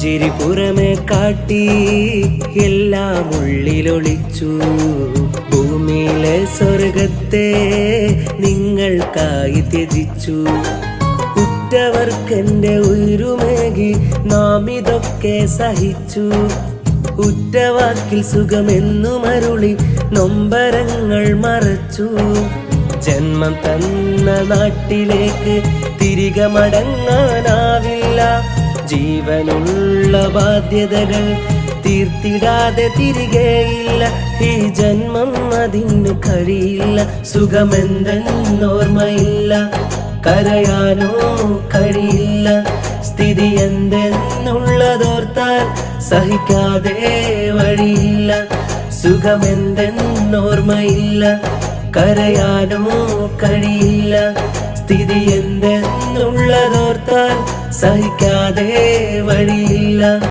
പുഞ്ചിരി പുറമെ കാട്ടി എല്ലാം ഉള്ളിലൊളിച്ചു. ഭൂമിയിലെ സ്വർഗത്തെ നിങ്ങൾക്കായി ത്യജിച്ചു. ഉറ്റവർക്കെന്റെ ഉയരുമേകി നാം ഇതൊക്കെ സഹിച്ചു. ഉറ്റവാക്കിൽ സുഖമെന്നുമരുളി നൊമ്പരങ്ങൾ മറച്ചു. ജന്മം തന്ന നാട്ടിലേക്ക് തിരികെ മടങ്ങാനാവില്ല. ജീവനുള്ള ബാധ്യതകൾ തീർത്തിടാതെ തിരികെയില്ല. ഈ ജന്മം അതിന് കഴിയില്ല. സുഖമെന്തെന്നോർമ്മയില്ല, കരയാനോ കഴിയില്ല. സ്ഥിതി എന്തെന്നുള്ളതോർത്താൽ സഹിക്കാതെ വഴിയില്ല. സുഖമെന്തെന്നോർമ്മയില്ല, കരയാനോ കഴിയില്ല. സ്ഥിതി എന്തെന്നുള്ളതോർത്താൽ സഹിക്കാതെ വഴിയില്ല.